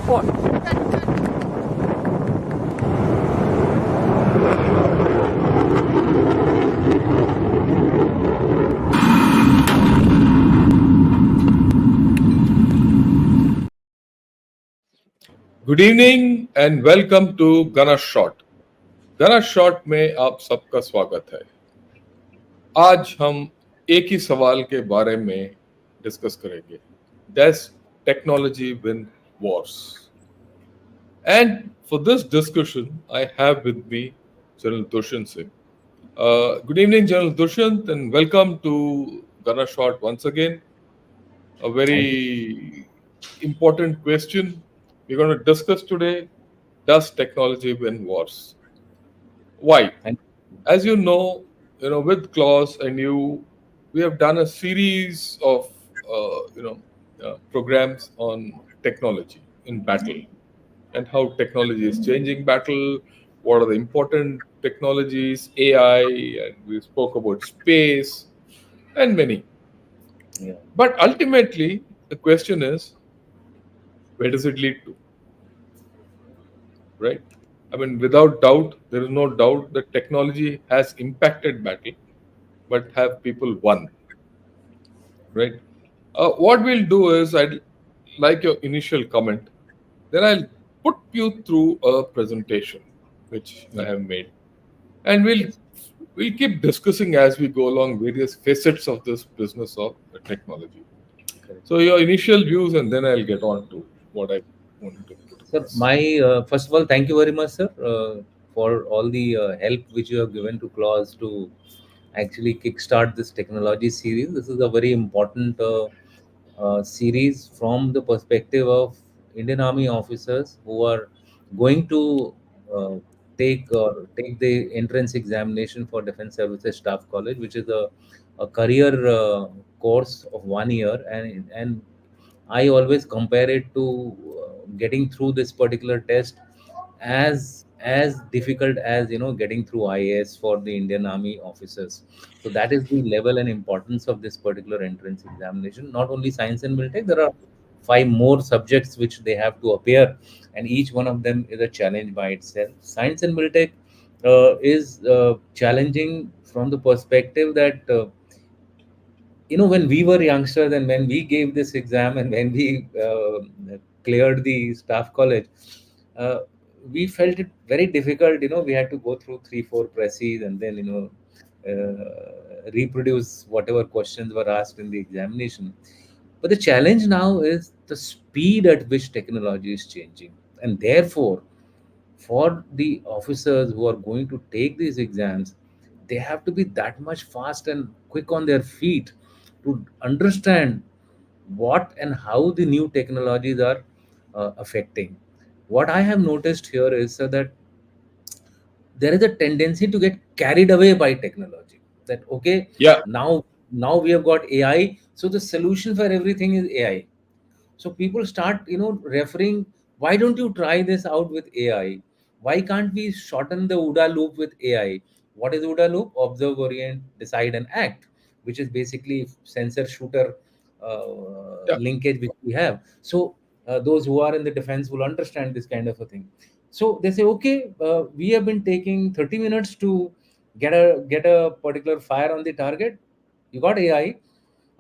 What? Good evening and welcome to gunna shot. Gunna shot में आप सबका स्वागत है। आज हम एक ही सवाल के बारे में डिस्कस करेंगे। Does technology win wars? And for this discussion I have with me General Dushyant Singh. Good evening General Dushyant and welcome to gunna shot once again. A Thank you. very important question we're going to discuss today. Does technology win wars? Why? Thank As with Klaus and you, we have done a series of programs on technology in battle and how technology is changing battle. What are the important technologies? AI, and we spoke about space and many. Yeah. But ultimately, the question is, where does it lead to? Right? I mean, without doubt, there is no doubt that technology has impacted battle, but have people won? Right? What we'll do is, I'd like your initial comment, then I'll put you through a presentation which I Yeah. have made, and Yes. we'll keep discussing as we go along various facets of this business of technology. Correct. So your initial views, and then I'll get on to what I want to put Sir, across. my first of all, thank you very much, sir, for all the help which you have given to Claus to actually kickstart this technology series. This is a very important series from the perspective of Indian Army officers who are going to uh, take the entrance examination for Defence Services Staff College, which is a career course of 1 year, and I always compare it to getting through this particular test as difficult as getting through IAS for the Indian Army officers. So that is the level and importance of this particular entrance examination. Not only science and military, there are five more subjects which they have to appear, and each one of them is a challenge by itself. Science and military is challenging from the perspective that when we were youngsters and when we gave this exam and when we cleared the staff college, uh, we felt it very difficult. We had to go through 3 4 presses and then reproduce whatever questions were asked in the examination. But the challenge now is the speed at which technology is changing, and therefore for the officers who are going to take these exams, they have to be that much fast and quick on their feet to understand what and how the new technologies are affecting. What I have noticed here is that there is a tendency to get carried away by technology. That okay, Yeah, now we have got AI, so the solution for everything is AI. So people start referring, why don't you try this out with AI? Why can't we shorten the OODA loop with AI? What is OODA loop? Observe, orient, decide, and act, which is basically sensor shooter yeah, linkage which we have. So those who are in the defense will understand this kind of a thing. So they say, okay, we have been taking 30 minutes to get a particular fire on the target. You got AI,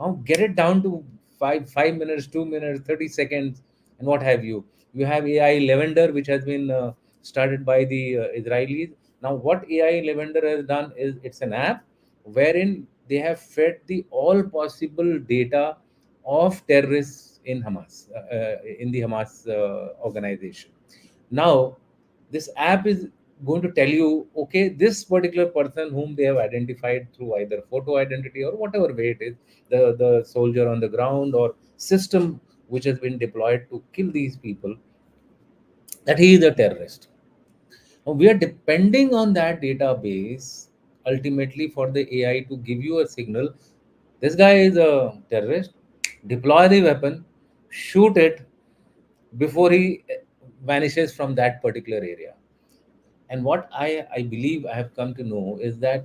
now get it down to 5 minutes, 2 minutes, 30 seconds, and what have you. You have AI Lavender, which has been started by the Israelis. Now, what AI Lavender has done is it's an app wherein they have fed the all possible data of terrorists in Hamas, in the Hamas organization. Now, this app is going to tell you, okay, this particular person whom they have identified through either photo identity or whatever way it is, the soldier on the ground or system which has been deployed to kill these people, that he is a terrorist. Now, we are depending on that database ultimately for the AI to give you a signal. This guy is a terrorist. Deploy the weapon, shoot it before he vanishes from that particular area. And what I believe I have come to know is that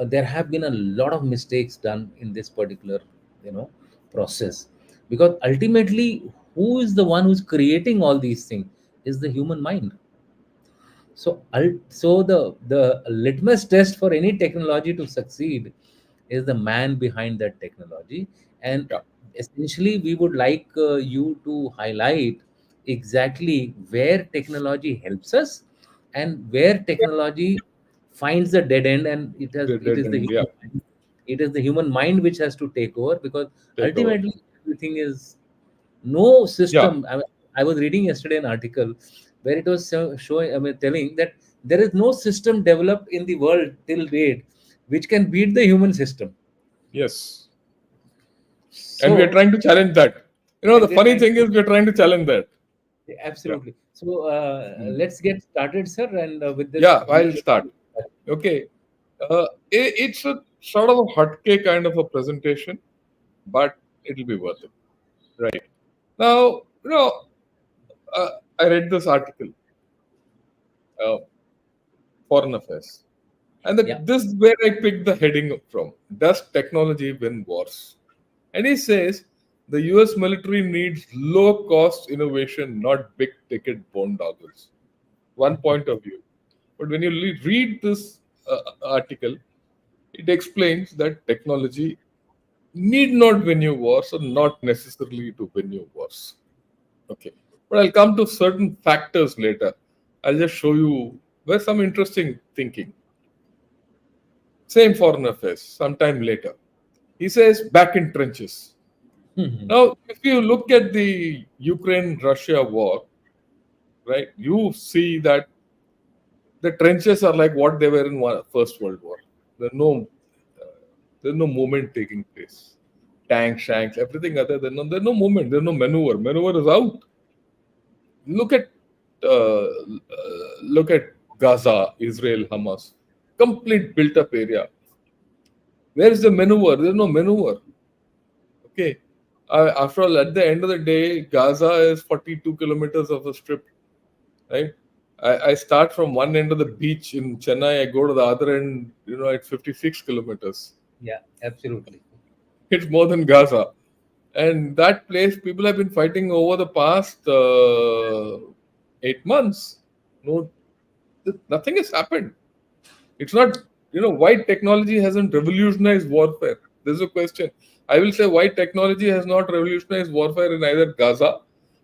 there have been a lot of mistakes done in this particular you know process, because ultimately Who is the one who's creating all these things? Is the human mind. So the litmus test for any technology to succeed is the man behind that technology. And Yeah, essentially, we would like you to highlight exactly where technology helps us and where technology finds the dead end, and the it dead is the end. Yeah, human mind. It is the human mind which has to take over, because take over. ultimately everything is no Yeah, system. I was reading yesterday an article where it was showing, telling that there is no system developed in the world till date which can beat the human system. yes. And we are So, trying to challenge that. The and we're funny trying thing is we are trying to challenge that. to Yeah. absolutely. So, Mm. let's get started, sir. And with this, Yeah, I'll start. Okay. It's a sort of a hotcake kind of a presentation, but it'll be worth it. Right. Now, uh, I read this article, uh, Foreign Affairs. And Yeah. this is where I picked the heading from. Does technology win wars? And he says the US military needs low cost innovation, not big ticket boondoggles. One point of view. But when you read this article, it explains that technology need not win you wars or not necessarily to win you wars. Okay. But I'll come to certain factors later. I'll just show you where some interesting thinking. Same foreign affairs, sometime later. He says back in trenches. Mhm. Now, if you look at the Ukraine Russia war, right, you see that the trenches are like what they were in First World War. There's no, uh, there's no movement taking place. Tanks, shanks, everything other than there's no movement. There's no maneuver. Maneuver is out. Look at look at Gaza, Israel, Hamas, complete built-up area. Where is the maneuver? There's no maneuver. Okay. After all, at the end of the day, Gaza is 42 kilometers of a strip, right? I start from one end of the beach in Chennai, I go to the other end, at 56 kilometers. Yeah, absolutely. It's more than Gaza. And that place, people have been fighting over the past 8 months. No, nothing has happened. It's not, why technology hasn't revolutionized warfare. There's a question. I will say why technology has not revolutionized warfare in either Gaza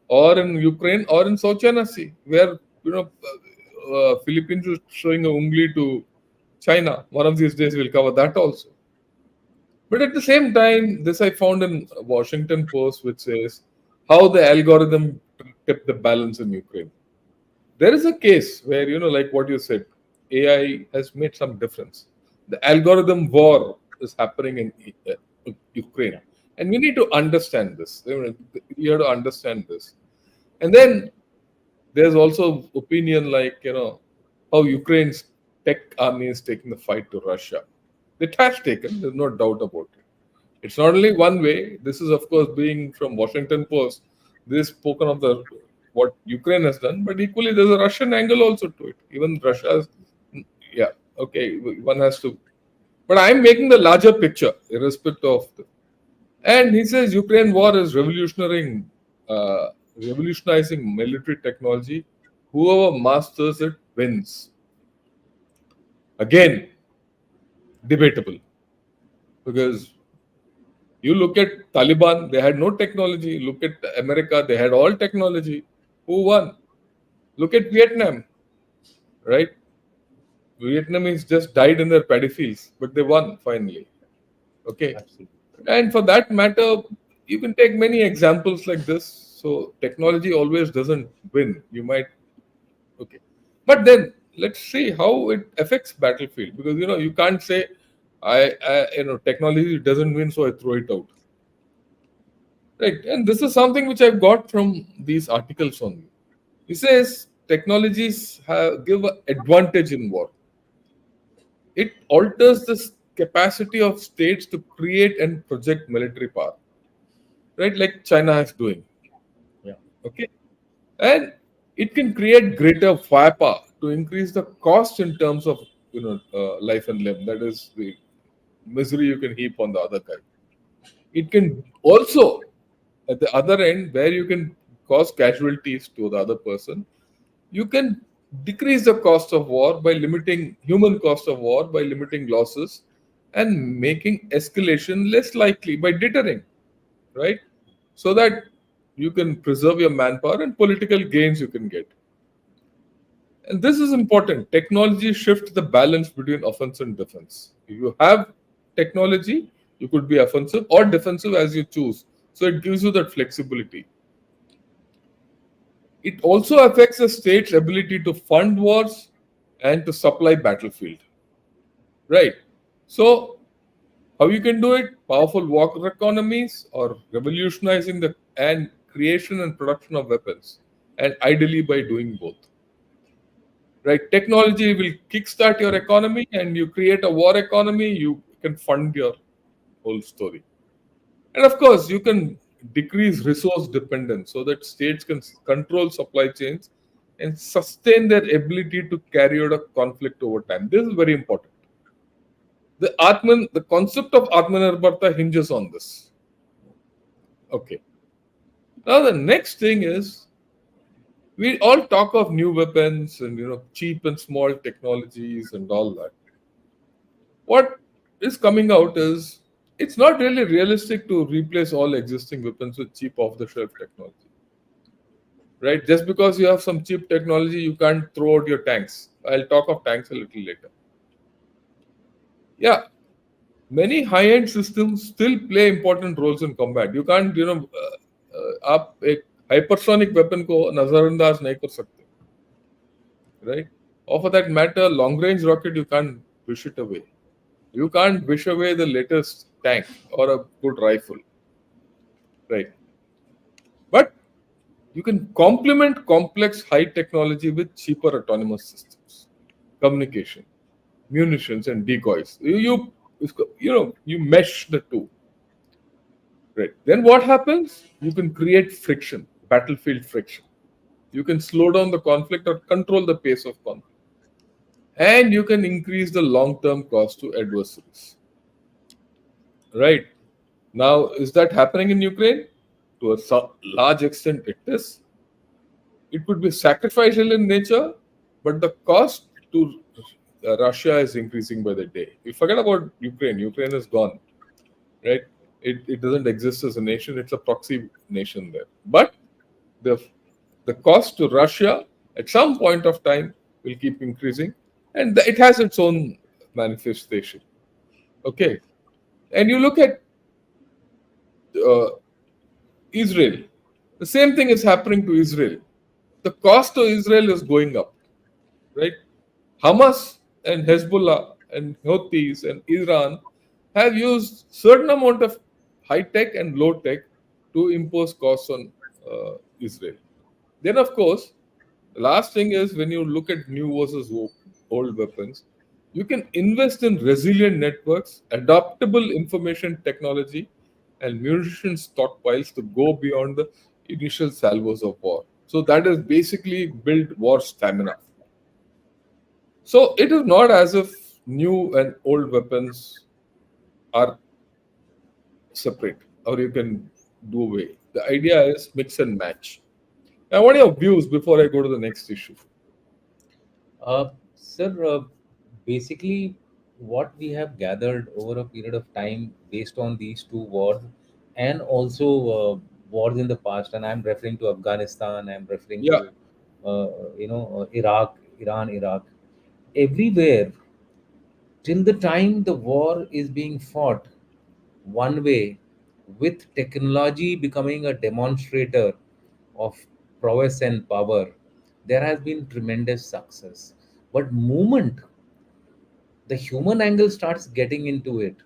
or in Ukraine or in South China Sea, where, Philippines is showing a ungli to China. One of these days we'll cover that also. But at the same time, this I found in Washington Post, which says how the algorithm tipped the balance in Ukraine. There is a case where, like what you said, AI has made some difference. The algorithm war is happening in Ukraine, Yeah. and we need to understand this. You have to understand this. And then there's also opinion like, how Ukraine's tech army is taking the fight to Russia. It has taken, there's no doubt about it. It's not only one way. This is, of course, being from Washington Post. This is spoken of the what Ukraine has done, but equally there's a Russian angle also to it. Even Russia's, yeah, okay, one has to. But I'm making the larger picture, irrespective of the. And he says Ukraine war is revolutionizing military technology. Whoever masters it wins. Again, debatable because you look at Taliban, they had no technology. Look at America, they had all technology. Who won? Look at Vietnam, right? Vietnamese just died in their paddy fields, but they won finally. Okay. Absolutely. And for that matter, you can take many examples like this. So technology always doesn't win. You might, okay. But then let's see how it affects battlefield because you can't say technology doesn't win, so I throw it out. Right. And this is something which I've got from these articles only. He says technologies give an advantage in war. It alters the capacity of states to create and project military power, right? Like China is doing. Yeah. Okay. And it can create greater firepower to increase the cost in terms of life and limb. That is the misery you can heap on the other guy. It can also At the other end, where you can cause casualties to the other person, you can decrease the cost of war by limiting human cost of war, by limiting losses and making escalation less likely by deterring, right? So that you can preserve your manpower and political gains you can get. And this is important. Technology shifts the balance between offense and defense. If you have technology, you could be offensive or defensive as you choose. So it gives you that flexibility. It also affects the state's ability to fund wars and to supply battlefield. Right. So how you can do it? Powerful war economies or revolutionizing the and creation and production of weapons. And ideally by doing both. Right. Technology will kickstart your economy and you create a war economy, you can fund your whole story. And of course, you can decrease resource dependence so that states can control supply chains and sustain their ability to carry out a conflict over time. This is very important. The concept of Atmanirbharta hinges on this. Okay. Now the next thing is we all talk of new weapons and cheap and small technologies and all that. What is coming out is it's not really realistic to replace all existing weapons with cheap off the shelf technology, right? Just because you have some cheap technology, you can't throw out your tanks. I'll talk of tanks a little later. Yeah, many high end systems still play important roles in combat. You can't, आप एक hypersonic weapon को नजरअंदाज नहीं कर सकते, right? Or for that matter, long range rocket, you can't wish it away. You can't wish away the latest tank or a good rifle, right? But you can complement complex high technology with cheaper autonomous systems, communication, munitions, and decoys. You mesh the two, right? Then what happens? You can create friction, battlefield friction. You can slow down the conflict or control the pace of conflict, and you can increase the long-term cost to adversaries, right? Now, is that happening in Ukraine? To a large extent, it is. It could be sacrificial in nature, but the cost to Russia is increasing by the day. We forget about Ukraine. Ukraine is gone, right? It doesn't exist as a nation. It's a proxy nation there. But the the cost to Russia at some point of time will keep increasing, and it has its own manifestation. Okay, and you look at uh, Israel. The same thing is happening to Israel. The cost to Israel is going up, right? Hamas and Hezbollah and Houthis and Iran have used certain amount of high tech and low tech to impose costs on Israel. Then, of course, the last thing is when you look at new versus old weapons, you can invest in resilient networks, adaptable information technology, and munition stockpiles to go beyond the initial salvos of war. So that is basically build war stamina. So it is not as if new and old weapons are separate or you can do away. The idea is mix and match. Now, what are your views before I go to the next issue? Sir, basically, what we have gathered over a period of time based on these two wars and also wars in the past, and I'm referring to Afghanistan, I'm referring Yeah, to, Iraq, Iran, Iraq, everywhere, till the time the war is being fought one way, with technology becoming a demonstrator of prowess and power, there has been tremendous success. But moment the human angle starts getting into it,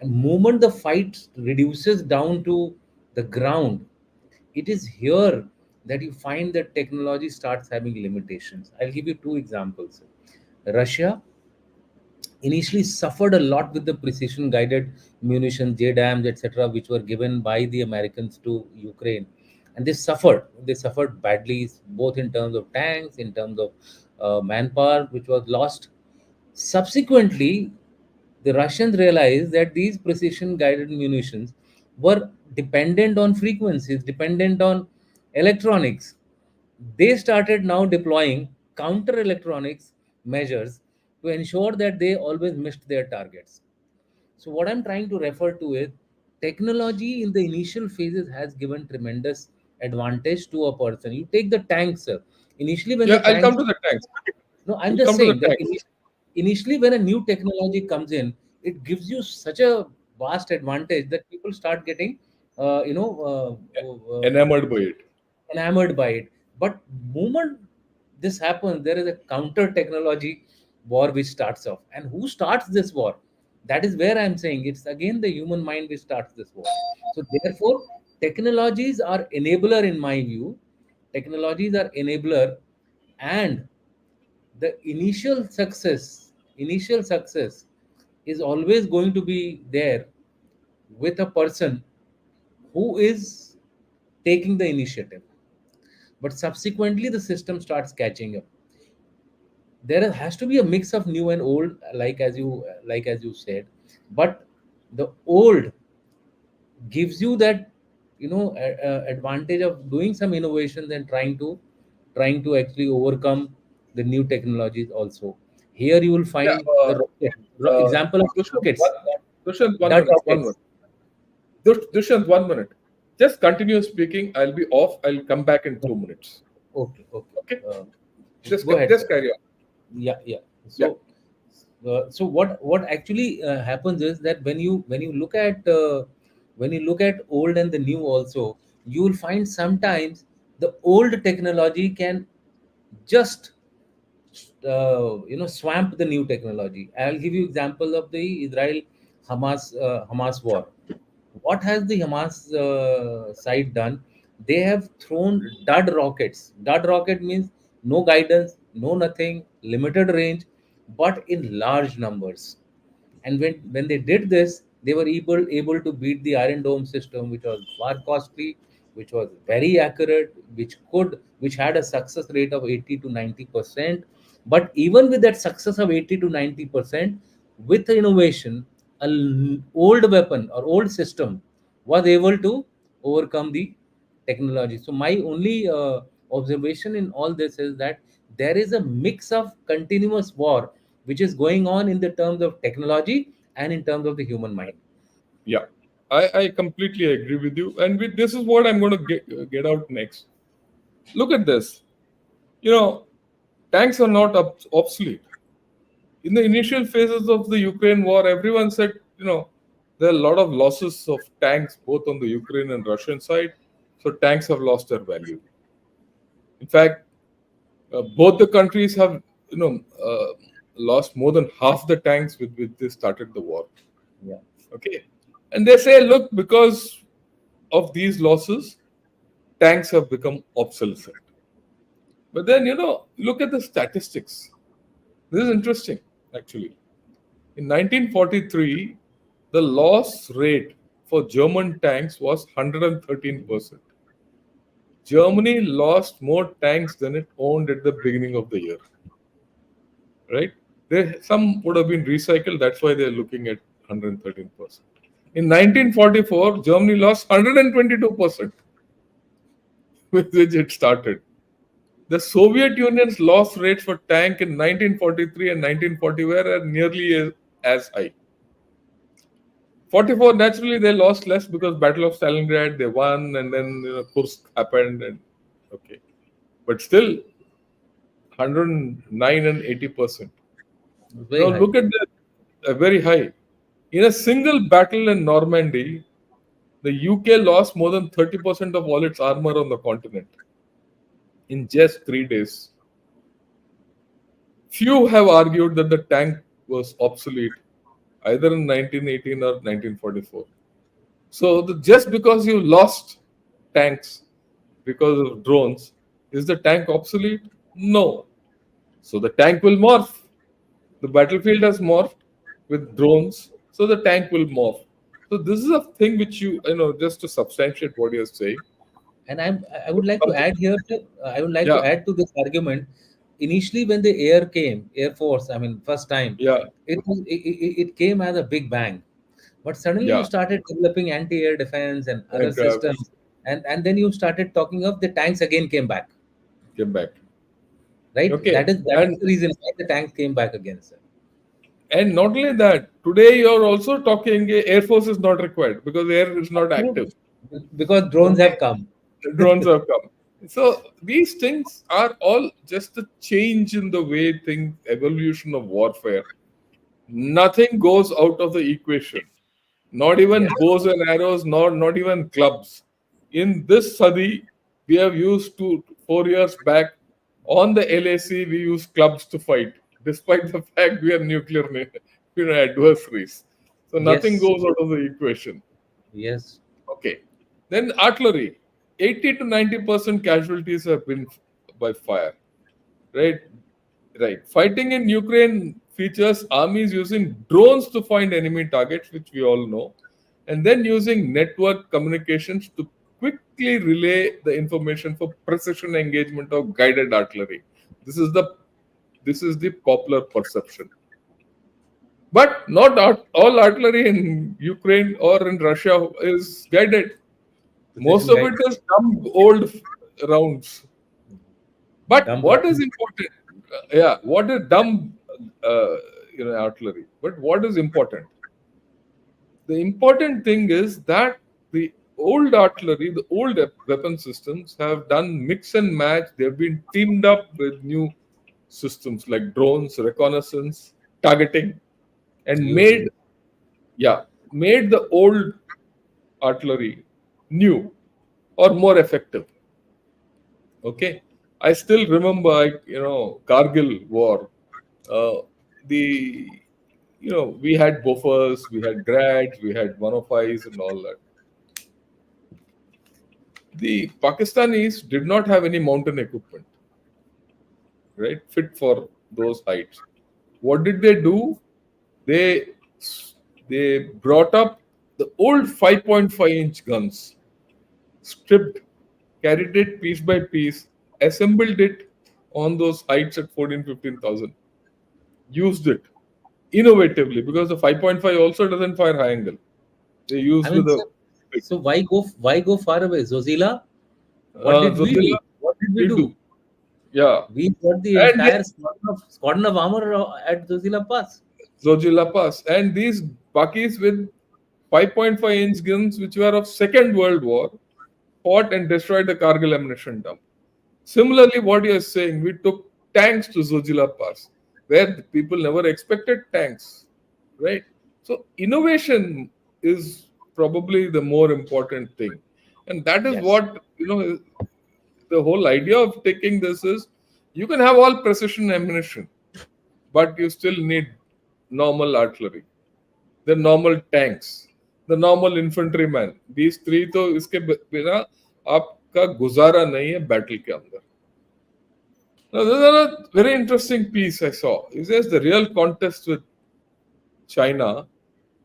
and moment the fight reduces down to the ground, it is here that you find that technology starts having limitations. I'll give you two examples. Russia initially suffered a lot with the precision guided munitions, JDAMs, etc., which were given by the Americans to Ukraine. And they suffered badly, both in terms of tanks, in terms of manpower, which was lost. Subsequently, the Russians realized that these precision guided munitions were dependent on frequencies, dependent on electronics. They started now deploying counter electronics measures to ensure that they always missed their targets. So what I'm trying to refer to is technology in the initial phases has given tremendous advantage to a person. You take the tanks, sir. Initially, when the Yeah, I'll come tanks, to the tanks. no, I'm We'll just come to the saying that tanks. initially, when a new technology comes in, it gives you such a vast advantage that people start getting, Enamored by it. enamored by it. But moment this happens, there is a counter technology war which starts off. And who starts this war? That is where I'm saying it's again the human mind which starts this war. So therefore, technologies are enabler in my view. Technologies are enabler, and the initial success is always going to be there with a person who is taking the initiative, but subsequently the system starts catching up. There has to be a mix of new and old, like as you said, but the old gives you that advantage of doing some innovations and trying to actually overcome the new technologies also. Here you will Yeah, find the uh, example of Dushyant, rockets, Dushyant, one dart minute, one rockets. minute. Dushyant, 1 minute. Just continue speaking. I'll be off. I'll come back in 2 minutes. Okay, okay. Okay? uh, Just, Go ahead, just sir. carry on. Yeah, yeah. Yeah. So what actually happens is that when you look at old and the new also, you will find sometimes the old technology can just swamp the new technology. I'll give you example of the Israel Hamas war. What has the Hamas side done? They have thrown dud rockets. Dud rocket means no guidance, no nothing, limited range, but in large numbers. And when they did this, they were able to beat the Iron Dome system, which was far costly, which was very accurate, which had a success rate of 80 to 90%. But even with that success of 80 to 90%, with innovation, an old weapon or old system was able to overcome the technology. So my only observation in all this is that there is a mix of continuous war which is going on in the terms of technology and in terms of the human mind. Yeah. I completely agree with you. And with this is what I'm going to get out next. Look at this. You know, tanks are not obsolete. In the initial phases of the Ukraine war, everyone said, there are a lot of losses of tanks both on the Ukraine and Russian side. So tanks have lost their value. In fact, both the countries have, lost more than half the tanks with which they started the war. Yeah. Okay. And they say, look, because of these losses, tanks have become obsolescent. But then, look at the statistics. This is interesting, actually. In 1943, the loss rate for German tanks was 113%. Germany lost more tanks than it owned at the beginning of the year, right? Some would have been recycled, that's why they're looking at 113%. In 1944, Germany lost 122% with which it started. The Soviet Union's loss rates for tank in 1943 and 1940 were nearly as high. 44, naturally they lost less because Battle of Stalingrad they won, and then Kursk happened, and okay, but still 109 and 80%. Now Very high. look at the very high. In a single battle in Normandy, the UK lost more than 30% of all its armor on the continent in just 3 days. Few have argued that the tank was obsolete either in 1918 or 1944. So just because you lost tanks because of drones, is the tank obsolete? No. So the tank will morph. The battlefield has morphed with drones, so the tank will morph. So this is a thing which just to substantiate what you're saying. And I would like to add here. I would like to Yeah, add to this argument. Initially, when the Air Force, I mean, first time, yeah, it came as a big bang. But suddenly you Yeah, started developing anti-air defense and other and systems, and then you started talking of the tanks again came back, get back. right? Okay, That is and the reason why the tanks came back again, sir. not only that, today you are also talking Air Force is not required because air is not active. Absolutely. Because drones Okay, have come. drones have come. So these things are all just a change in the way things, evolution of warfare. Nothing goes out of the equation. Not Yes, even bows and arrows, nor not even clubs. In this sadi, we have used 4 years back on the LAC, we use clubs to fight, despite the fact we are nuclear adversaries. So nothing yes, goes out of the equation. yes. Okay. Then artillery. 80 to 90% casualties have been by fire. Right? Right. Fighting in Ukraine features armies using drones to find enemy targets, which we all know, and then using network communications to quickly relay the information for precision engagement of guided artillery. This is the popular perception. But not all artillery in Ukraine or in Russia is guided. Most Precision of guide, it is dumb old rounds. But dump what is round. important? Yeah, what is dumb, uh, artillery? But what is important? The important thing is that the old artillery, the old weapon systems have done mix and match. They've been teamed up with new systems like drones, reconnaissance, targeting, and UAV. made the old artillery new or more effective. Okay, I still remember, Kargil war. Uh, the we had buffers, we had grads, we had 105s and all that. The Pakistanis did not have any mountain equipment, right, fit for those heights. What did they do? They they brought up the old 5.5-inch guns, stripped, carried it piece by piece, assembled it on those heights at 14, 15,000, used it innovatively because the 5.5 also doesn't fire high angle. They I use mean, with a sir, so why go far away? Zozila, what did we Zotila do? What did we did do? do. Yeah. We got the And entire squadron of armor at Zozila Pass. Zojila Pass. And these Pakis with 5.5-inch guns, which were of Second World War, fought and destroyed the Kargil ammunition dump. Similarly, what you are saying, we took tanks to Zojila Pass, where the people never expected tanks, right? So innovation is probably the more important thing, and that is Yes, what the whole idea of taking this is you can have all precision ammunition, but you still need normal artillery, the normal tanks, the normal infantryman. These three तो इसके बिना आपका गुजारा नहीं है battle के अंदर. Now, there's another very interesting piece I saw. It says the real contest with China.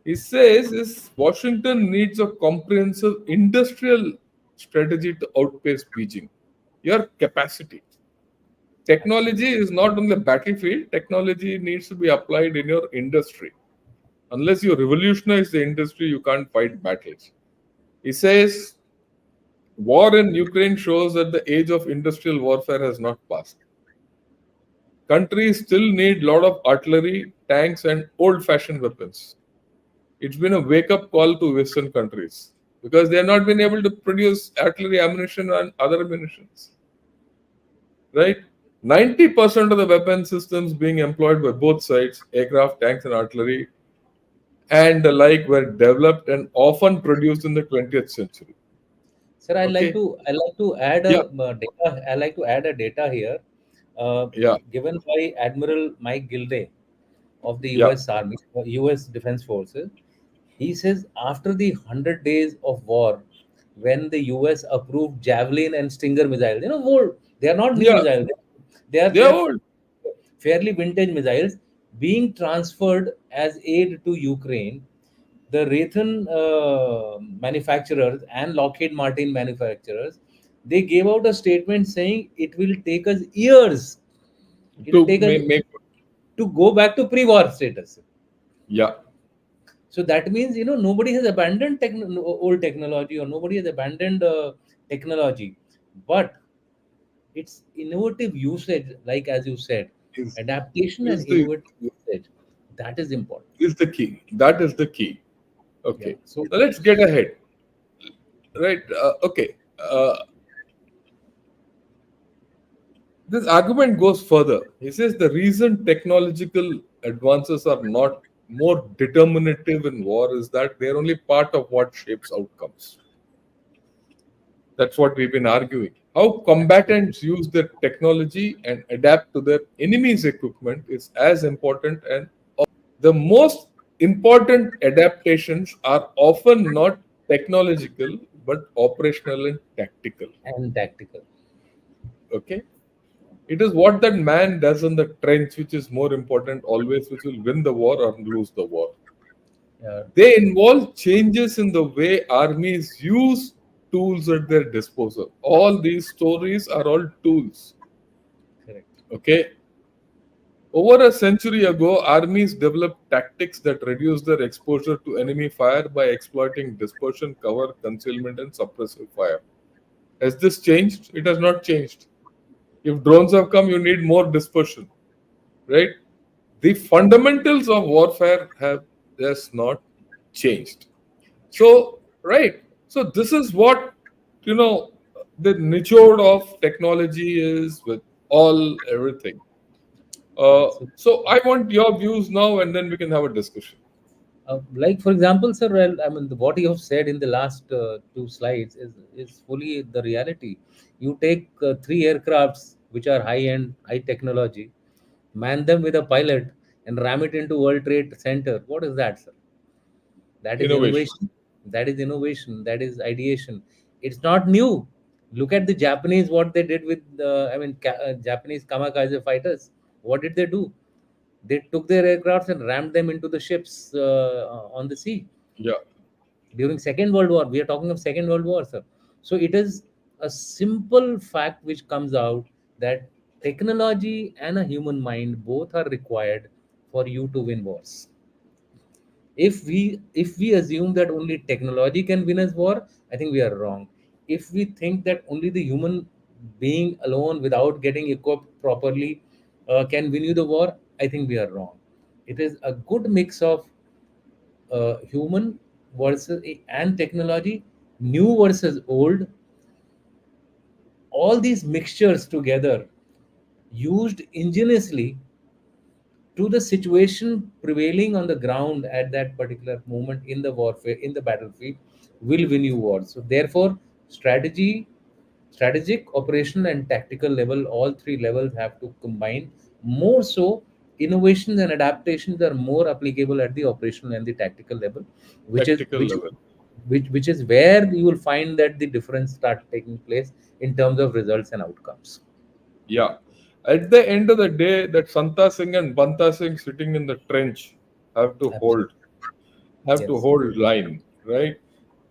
It says is Washington needs a comprehensive industrial strategy to outpace Beijing. Your capacity. Technology absolutely. is not on the battlefield. Technology needs to be applied in your industry. Unless you revolutionize the industry, you can't fight battles. He says war in Ukraine shows that the age of industrial warfare has not passed. Countries still need a lot of artillery, tanks, and old fashioned weapons. It's been a wake up call to Western countries because they have not been able to produce artillery ammunition and other munitions. Right? 90% of the weapon systems being employed by both sides, aircraft, tanks, and artillery, and the like, were developed and often produced in the 20th century. Sir, Okay? I like to add a Yeah, data. I like to add a data here, uh, yeah, given by Admiral Mike Gilday of the yeah, U.S. Army, U.S. Defense Forces. He says after the 100 days of war, when the U.S. approved Javelin and Stinger missiles, old, they are not new yeah. missiles. They They are are old. fairly vintage missiles being transferred as aid to Ukraine. The Raytheon manufacturers and Lockheed Martin manufacturers, they gave out a statement saying it will take us years. It will To take us make. to go back to pre-war status. Yeah. So that means, nobody has abandoned old technology, or nobody has abandoned technology, but it's innovative usage, like as you said, is adaptation and is the innovative usage, that is important. is the key. That is the key. Yeah. Okay. So Now let's get ahead. Right. Okay. This argument goes further. He says the reason technological advances are not more determinative in war is that they are only part of what shapes outcomes. That's what we've been arguing. How combatants use their technology and adapt to their enemy's equipment is as important, and the most important adaptations are often not technological but operational and tactical. and tactical. Okay? It is what that man does in the trench which is more important always, which will win the war or lose the war. Yeah. They involve changes in the way armies use tools at their disposal. All these stories are all tools. Correct. Okay? Over a century ago, armies developed tactics that reduce their exposure to enemy fire by exploiting dispersion, cover, concealment, and suppressive fire. Has this changed? It has not changed. If drones have come, you need more dispersion, right? The fundamentals of warfare have just not changed. So, right. So, this is what, you know, the nichode of technology is with all everything. Yeah. So, So, I want your views now and then we can have a discussion. like for example, sir, well, I mean, what you have said in the last two slides is fully the reality. You take three aircrafts which are high end, high technology, man them with a pilot, and ram it into World Trade Center. What is that, sir? That is Innovation. innovation. That is innovation. That is ideation. It's not new. Look at the Japanese, what they did with Japanese kamikaze fighters. What did they do? They took their aircrafts and rammed them into the ships on the sea Yeah, during Second World War. We are talking of Second World War, sir. So it is a simple fact which comes out that technology and a human mind both are required for you to win wars. If we assume that only technology can win us war, I think we are wrong. If we think that only the human being alone without getting equipped properly can win you the war, I think we are wrong. It is a good mix of human versus and technology, new versus old, all these mixtures together used ingeniously to the situation prevailing on the ground at that particular moment in the warfare, in the battlefield, will win you wars. So therefore, strategy, strategic, operational, and tactical level, all three levels have to combine. More so, innovations and adaptations are more applicable at the operational and the tactical level, which is tactical level. which is where you will find that the difference start taking place in terms of results and outcomes. Yeah. At the end of the day, that Santa Singh and Banta Singh sitting in the trench have to hold, Absolutely. have to Yes. hold line, right?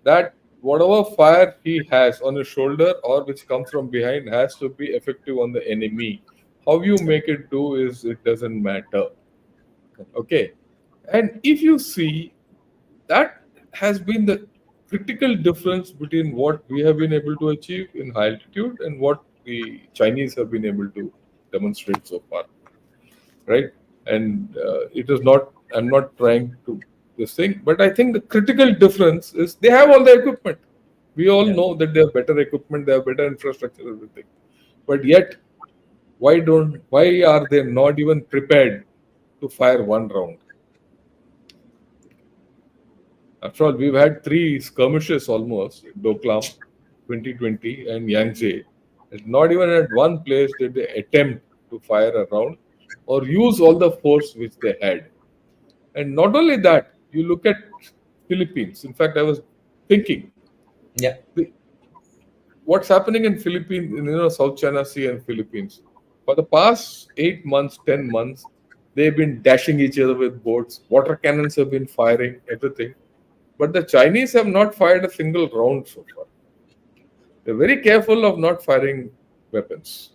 That whatever fire he has on his shoulder or which comes from behind has to be effective on the enemy. How you Correct. make it do is it doesn't matter. Correct. Okay. And if you see, that has been the critical difference between what we have been able to achieve in high altitude and what the Chinese have been able to demonstrate so far, right? And it is not, I'm not trying to this thing, but I think the critical difference is they have all the equipment. We all Yeah. know that they have better equipment, they have better infrastructure, everything. But yet, why are they not even prepared to fire one round? After all, we've had three skirmishes almost, Doklam, 2020, and Yangtze. And not even at one place did they attempt to fire a round or use all the force which they had. And not only that, you look at Philippines. In fact, I was thinking, Yeah. the, what's happening in Philippines, in South China Sea and Philippines. For the past 8 months, 10 months, they've been dashing each other with boats. Water cannons have been firing, everything. But the Chinese have not fired a single round so far. They're very careful of not firing weapons.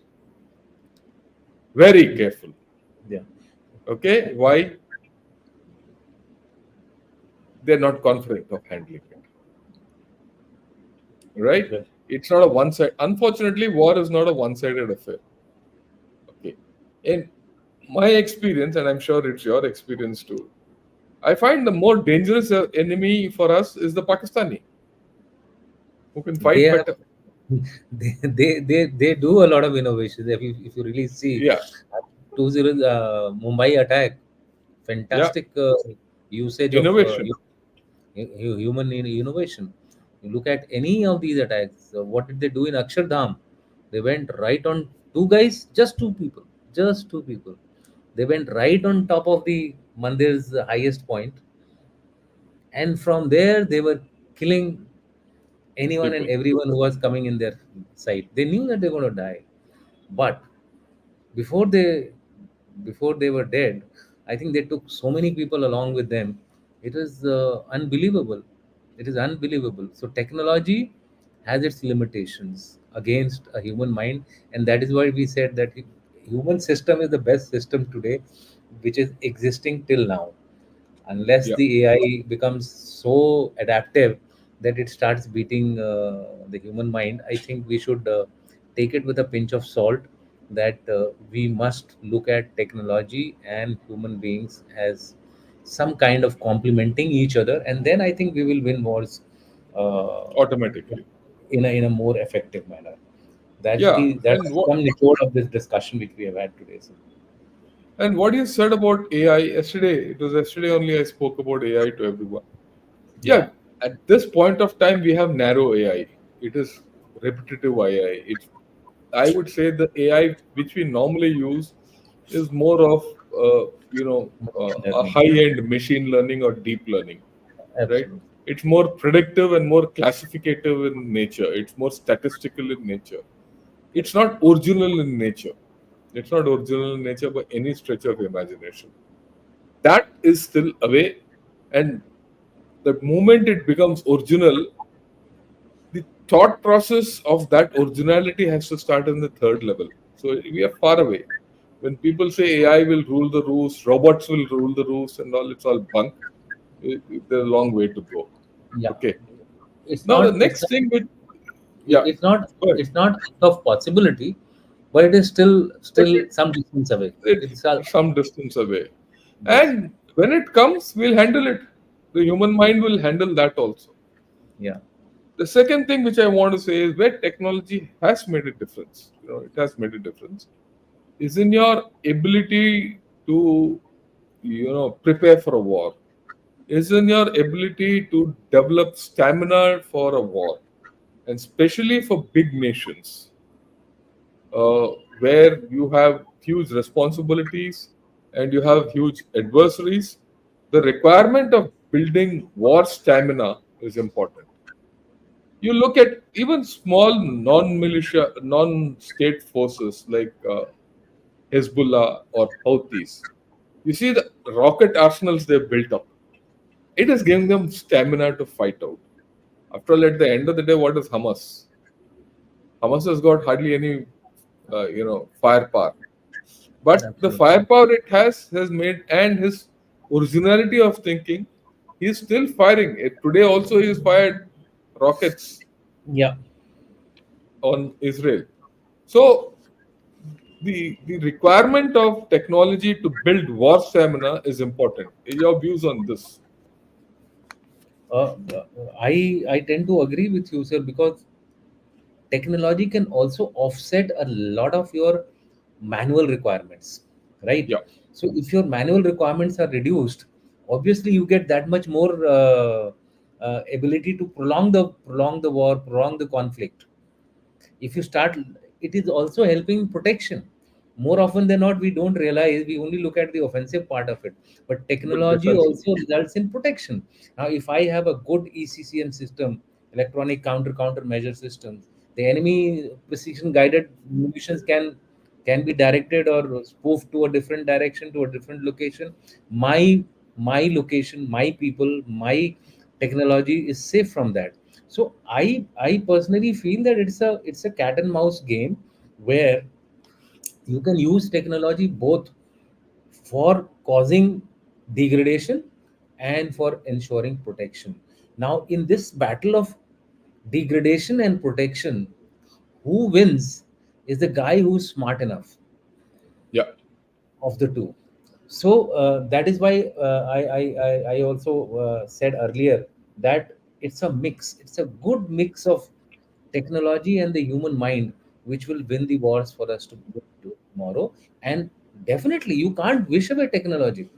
Very careful. Yeah. Okay, why? they're not confident of handling it, right? Right. It's not a one side. Unfortunately, war is not a one-sided affair. Okay, in my experience, and I'm sure it's your experience too, I find the more dangerous enemy for us is the Pakistani, who can They fight have better. they do a lot of innovations. If you really see, Yeah, 20 Mumbai attack, yeah, fantastic usage of innovation. human innovation. You look at any of these attacks. What did they do in Akshardham? They went right on two guys, just two people, just two people. They went right on top of the mandir's highest point, and from there they were killing anyone and People. everyone who was coming in their sight. They knew that they were going to die, but before they before they were dead, I think they took so many people along with them. It is unbelievable. It is unbelievable. So technology has its limitations against a human mind, and that is why we said that human system is the best system today, which is existing till now. Unless Yeah, the AI becomes so adaptive that it starts beating the human mind, I think we should take it with a pinch of salt, that we must look at technology and human beings as some kind of complementing each other, and then I think we will win wars uh, automatically. in a more effective manner. That's Yeah, the that's some nichole of this discussion which we have had today. So, and what you said about AI yesterday, it was yesterday only I spoke about AI to everyone. yeah, Yeah, at this point of time, we have narrow AI. It is repetitive AI. I would say the AI which we normally use is more of, a learning, high-end machine learning or deep learning, right? absolutely. It's more predictive and more classificative in nature. It's more statistical in nature. It's not original in nature. It's not original in nature by any stretch of imagination. That is still away, and the moment it becomes original, the thought process of that originality has to start in the third level. So we are far away. When people say AI will rule the roost, robots will rule the roost, and all, it's all bunk. There's a long way to go. Yeah, Okay. it's Now the not it's next thing with, it- yeah, it's not go ahead. it's not out of possibility, but it is But still some distance away. It's it's some distance away. yes, And when it comes, we'll handle it. The human mind will handle that also. yeah, The second thing which I want to say is where technology has made a difference. It has made a difference is in your ability to prepare for a war, is in your ability to develop stamina for a war, and especially for big nations, uh, where you have huge responsibilities and you have huge adversaries. The requirement of building war stamina is important. You look at even small non-militia, non-state forces like Hezbollah or Houthis. You see the rocket arsenals they've built up. It is giving them stamina to fight out. After all, at the end of the day, what is Hamas? Hamas has got hardly any, firepower. But the absolutely. firepower it has made, and his originality of thinking, he's still firing. Today also he's fired rockets Yeah. on Israel. So the requirement of technology to build war stamina is important. Your views on this? uh, uh, I tend to agree with you, sir, because technology can also offset a lot of your manual requirements, right? Yeah, So if your manual requirements are reduced, obviously you get that much more ability to prolong the war, prolong the conflict. If you start, it is also helping protection. More often than not, we don't realize, we only look at the offensive part of it, but but technology defensive. also results in protection. Now if I have a good ECCM system, electronic countermeasure systems, the enemy precision guided munitions can be directed or spoofed to a different direction, to a different location. My my location, my people, my technology is safe from that. So I personally feel that it's a cat and mouse game, where you can use technology both for causing degradation and for ensuring protection. Now, in this battle of degradation and protection, who wins is the guy who's smart enough Yeah, of the two. So that is why I also said earlier that it's a mix. It's a good mix of technology and the human mind, which will win the wars for us to go to tomorrow. And definitely, you can't wish away technology.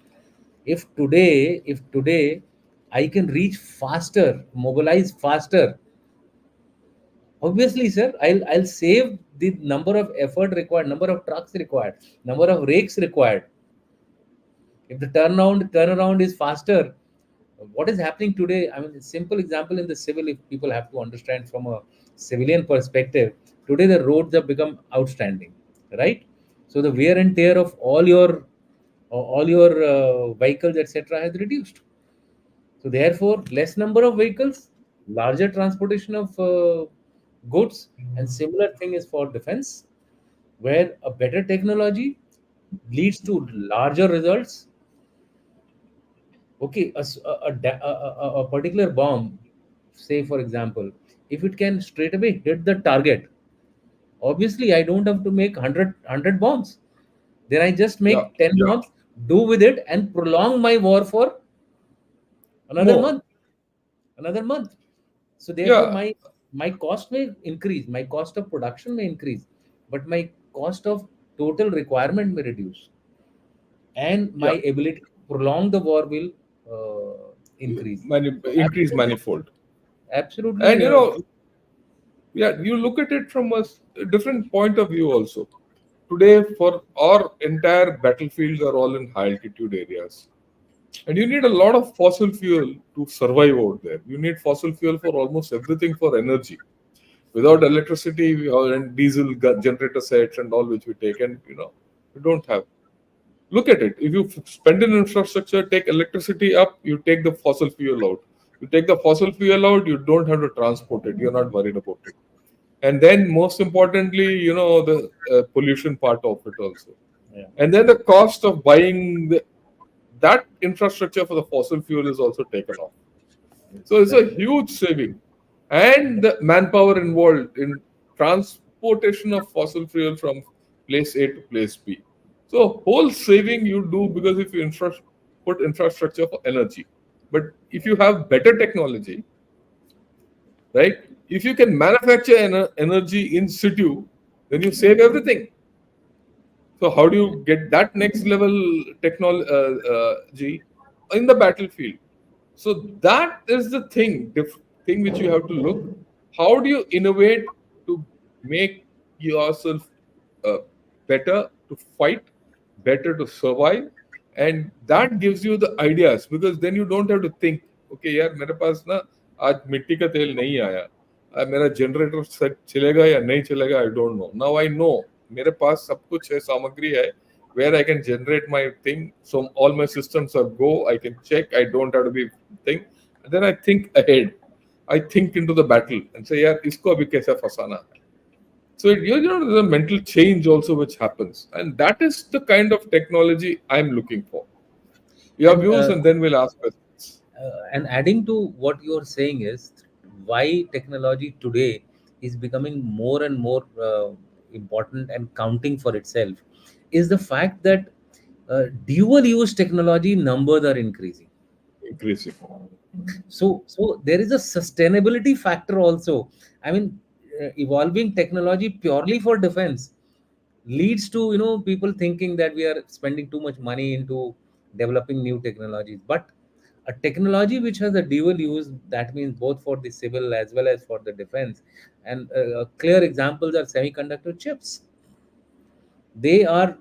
If today I can reach faster, mobilize faster, obviously, sir, I'll save the number of effort required, number of trucks required, number of rakes required. If the turnaround is faster, what is happening today? I mean, a simple example in the civil, if people have to understand from a civilian perspective, today the roads have become outstanding, right? So the wear and tear of all your vehicles, etc., has reduced. So therefore, less number of vehicles, larger transportation of goods, and similar thing is for defense, where a better technology leads to larger results. Okay, a particular bomb, say for example, if it can straight away hit the target, obviously I don't have to make 100 bombs. Then I just yeah, make 10 bombs, do with it, and prolong my war for another more. month, another month. So therefore, Yeah, my cost may increase, my cost of production may increase, but my cost of total requirement may reduce, and my yeah. ability to prolong the war will increase. Increase Absolutely, manifold. And absolutely. yeah, you look at it from a different point of view also. Today, for our entire battlefields are all in high altitude areas. And you need a lot of fossil fuel to survive out there. You need fossil fuel for almost everything for energy. Without electricity and diesel generator sets and all which we take, and we don't have. Look at it. If you spend in infrastructure, take electricity up, you take the fossil fuel out. You take the fossil fuel out, you don't have to transport it. You're not worried about it. And then, most importantly, the pollution part of it also. Yeah, And then the cost of buying that infrastructure for the fossil fuel is also taken off. So it's a that's right. huge saving. And the manpower involved in transportation of fossil fuel from place A to place B. So whole saving you do because if you put infrastructure for energy. But if you have better technology, right? If you can manufacture energy in situ, then you save everything. So how do you get that next level technology in the battlefield? So that is the thing which you have to look. How do you innovate to make yourself uh, better to fight, better to survive, and that gives you the ideas because then you don't have to think. Okay, यार मेरे पास ना आज मिट्टी का तेल नहीं आया, मेरा जनरेटर सेट चलेगा या नहीं चलेगा, I don't know. Now I know मेरे पास सब कुछ है, सामग्री है where I can generate my thing. So all my systems are go. I can check. I don't have to be think. And then I think ahead. I think into the battle and say, yeah, isko abhi kaise fasana hai. So there's a mental change also which happens, and that is the kind of technology I'm looking for. Your And views, and then we'll ask questions. and adding to what you're saying is why technology today is becoming more and more important and counting for itself is the fact that dual use technology numbers are increasing. Increasing. So there is a sustainability factor also. I mean, evolving technology purely for defense leads to people thinking that we are spending too much money into developing new technologies, but a technology which has a dual use, that means both for the civil as well as for the defense. And clear examples are semiconductor chips. They are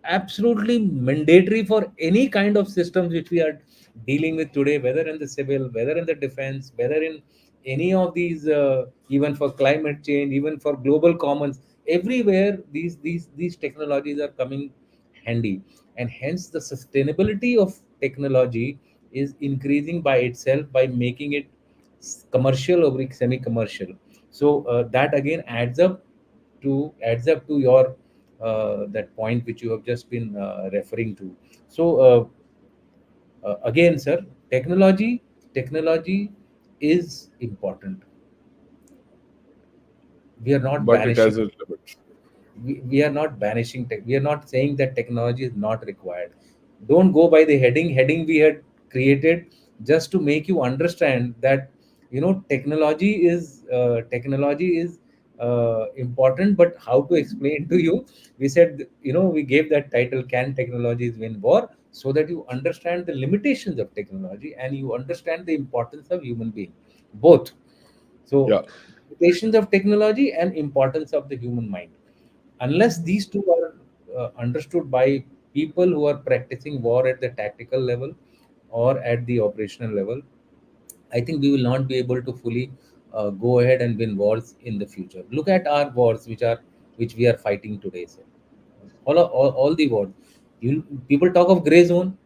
absolutely mandatory for any kind of systems which we are dealing with today, whether in the civil, whether in the defense, whether in any of these, even for climate change, even for global commons. Everywhere these technologies are coming handy, and hence the sustainability of technology is increasing by itself by making it commercial over semi-commercial. So that again adds up to your that point which you have just been referring to. So again, sir, Technology is important. We are not but it banishing. has its limits. We are not banishing tech. We are not saying that technology is not required. Don't go by the heading we had created just to make you understand that technology is important, but how to explain to you. We said, we gave that title, can technologies win war, so that you understand the limitations of technology and you understand the importance of human being, both. So Yeah, limitations of technology and importance of the human mind. Unless these two are understood by people who are practicing war at the tactical level or at the operational level, I think we will not be able to fully go ahead and win wars in the future. Look at our wars, which we are fighting today, sir. All the wars. People talk of gray zone.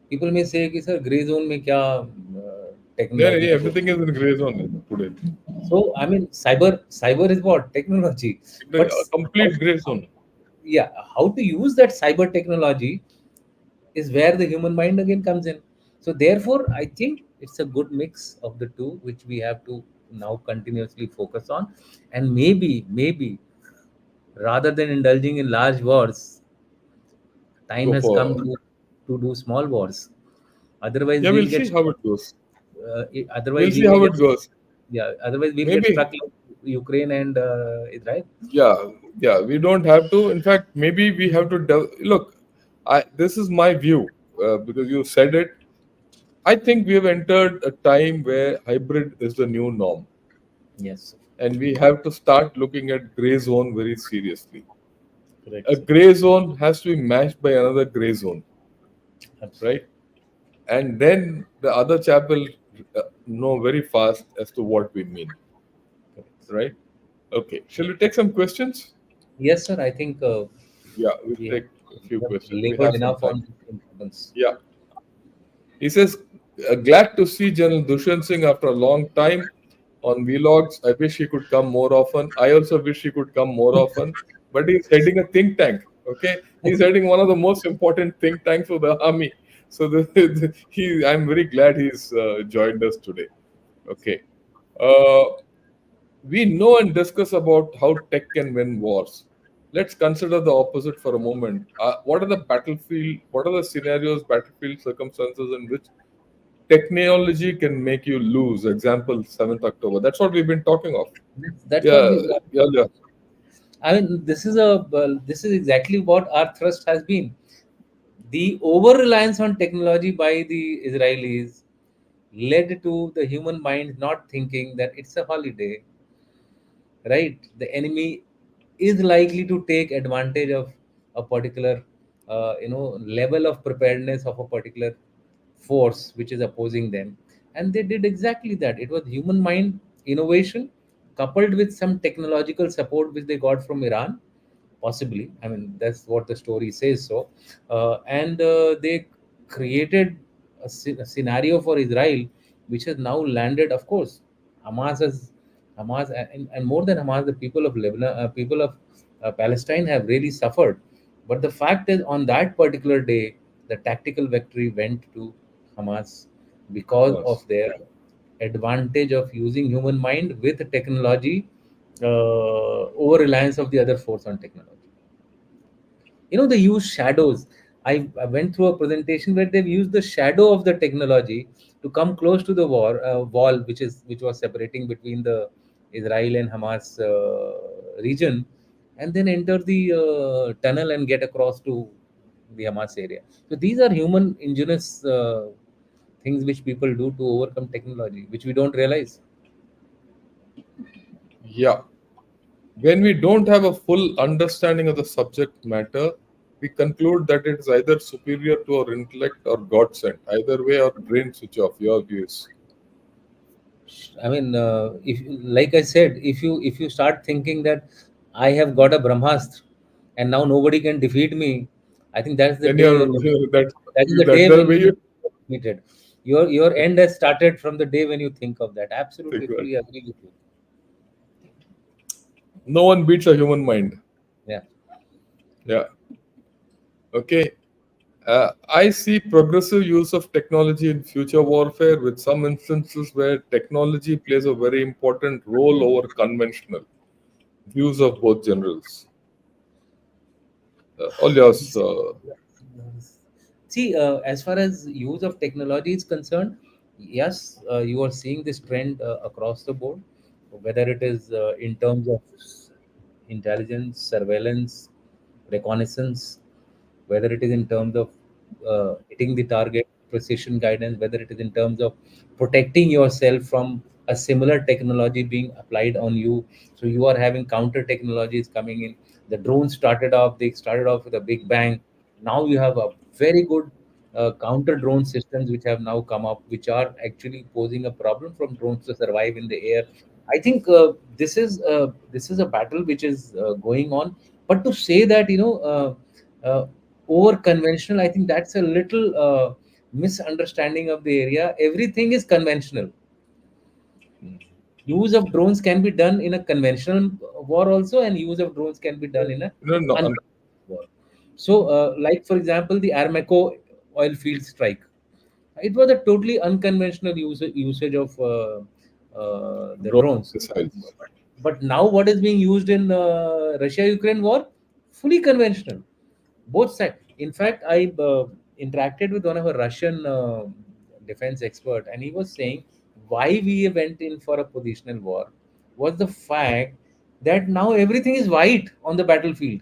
People may say, कि, sir, gray zone में क्या yeah, technology yeah, की everything is जरूरत in gray zone today. है? So I mean, cyber is what technology, but A how, complete gray zone. yeah, how to use that cyber technology is where the human mind again comes in. So therefore, I think it's a good mix of the two, which we have to now continuously focus on. And maybe rather than indulging in large wars, time Go has come for. to do small wars. Otherwise Yeah, we'll we'll get see how it goes. otherwise We'll we see may how get, it goes. yeah, otherwise we'll get Maybe. stuck like Ukraine and Israel. Yeah, yeah. We don't have to. In fact, maybe we have to look. I This is my view because you said it. I think we have entered a time where hybrid is the new norm, Yes, and we have to start looking at gray zone very seriously. correct, A sir. gray zone has to be matched by another gray zone, Absolutely right? And then the other chap will know very fast as to what we mean, correct. right? Okay. Shall we take some questions? Yes, sir. I think Yeah, we'll we take a few have questions. We labored have some enough time. on importance. Yeah. He says, glad to see General Dushyant Singh after a long time on vlogs. I wish he could come more often. I also wish he could come more often. But he's heading a think tank. Okay, he's heading one of the most important think tanks for the army. So I'm very glad he's joined us today. Okay, uh, we know and discuss about how tech can win wars. Let's consider the opposite for a moment. What are the battlefield? What are the scenarios, battlefield circumstances in which technology can make you lose? Example, 7th October. That's what we've been talking of. That's what Yeah, we. yeah, yeah. I mean, this is exactly what our thrust has been. The over reliance on technology by the Israelis led to the human mind not thinking that it's a holiday, right? The enemy is likely to take advantage of a particular level of preparedness of a particular force which is opposing them, and they did exactly that. It was human mind innovation coupled with some technological support which they got from Iran, possibly. I mean, that's what the story says. So and they created a scenario for Israel which has now landed. Of course, hamas has Hamas, and more than Hamas, the people of Lebanon, people of Palestine have really suffered. But the fact is, on that particular day, the tactical victory went to Hamas because Hamas. of their advantage of using human mind with technology over reliance of the other force on technology. They use shadows. I went through a presentation where they've used the shadow of the technology to come close to the wall which was separating between the Israel and Hamas region, and then enter the tunnel and get across to the Hamas area. So these are human ingenious things which people do to overcome technology, which we don't realize. Yeah. When we don't have a full understanding of the subject matter, we conclude that it is either superior to our intellect or God sent. Either way, our brain switch off. Your views. I mean, if like I said, if you start thinking that I have got a Brahmastra and now nobody can defeat me, I think that's the Then day. that That is the that's day the when way you you are defeated. Your end has started from the day when you think of that. think Absolutely, that. fully agree with you. No one beats a human mind. Yeah. Yeah. Okay. I see progressive use of technology in future warfare, with some instances where technology plays a very important role over conventional views of both generals. All yours. See, as far as use of technology is concerned, yes, you are seeing this trend across the board, whether it is in terms of intelligence, surveillance, reconnaissance, whether it is in terms of hitting the target, precision guidance, whether it is in terms of protecting yourself from a similar technology being applied on you. So you are having counter technologies coming in. The drones they started off with a big bang. Now you have a very good counter drone systems which have now come up, which are actually posing a problem from drones to survive in the air. I think this is a battle which is going on. But to say that over conventional, I think that's a little misunderstanding of the area. Everything is conventional. Use of drones can be done in a conventional war also, and use of drones can be done in a No, no, unconventional war. So like for example, the Armeco oil field strike, it was a totally unconventional usage of the drone drones. missiles. But now what is being used in Russia Ukraine war, fully conventional, both sides. In fact, I interacted with one of a Russian defense expert, and he was saying why we went in for a positional war was the fact that now everything is white on the battlefield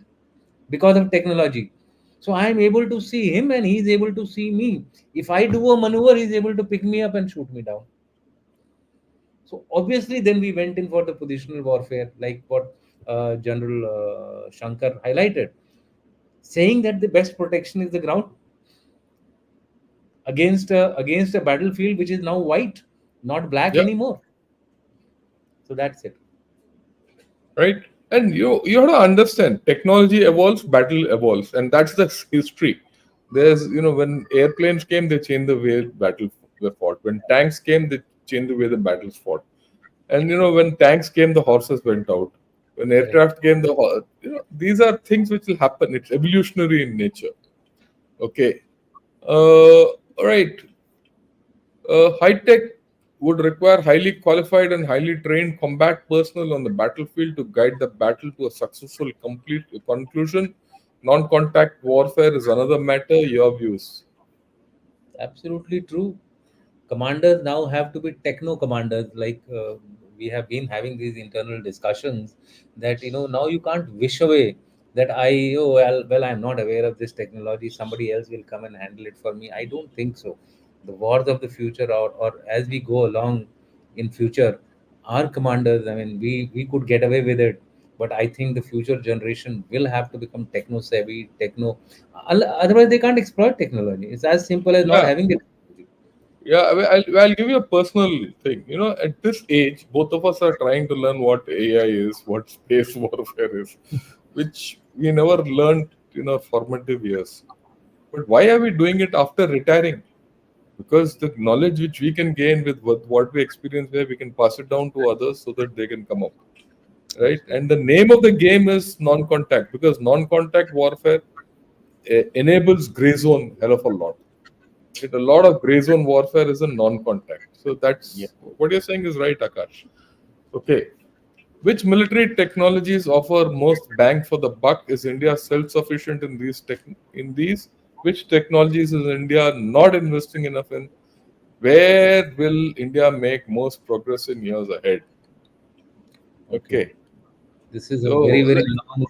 because of technology. So I am able to see him and he is able to see me. If I do a maneuver, he is able to pick me up and shoot me down. So obviously, then we went in for the positional warfare, like what General Shankar highlighted, saying that the best protection is the ground against a battlefield which is now white, not black Yeah, anymore. So that's it. right. And you have to understand, technology evolves, battle evolves, and that's the history. There's when airplanes came, they changed the way battle were fought. When tanks came, they changed the way the battles fought. And when tanks came, the horses went out. When Correct. aircraft came, these are things which will happen. It's evolutionary in nature. Okay. All right. High tech would require highly qualified and highly trained combat personnel on the battlefield to guide the battle to a successful complete conclusion. Non-contact warfare is another matter. Your views? Absolutely true. Commanders now have to be techno commanders. Like we have been having these internal discussions that now you can't wish away that well I'm not aware of this technology. Somebody else will come and handle it for me. I don't think so. The wars of the future, or as we go along in future, our commanders. I mean, we could get away with it, but I think the future generation will have to become techno savvy, techno. Otherwise, they can't exploit technology. It's as simple as not Yeah, having the technology. yeah. I'll give you a personal thing. At this age, both of us are trying to learn what AI is, what space warfare is, which we never learned in our formative years. But why are we doing it after retiring? Because the knowledge which we can gain with what we experience there, we can pass it down to others so that they can come up, right? And Absolutely. the name of the game is non-contact, because non-contact warfare enables gray zone hell of a lot. A lot of gray zone warfare is a non-contact. So Yeah. that's what you're saying is right, Akash. Okay. Which military technologies offer most bang for the buck? Is India self-sufficient in these? Which technologies is India not investing enough in? Where will India make most progress in years ahead? Okay. Okay, This is a very, so very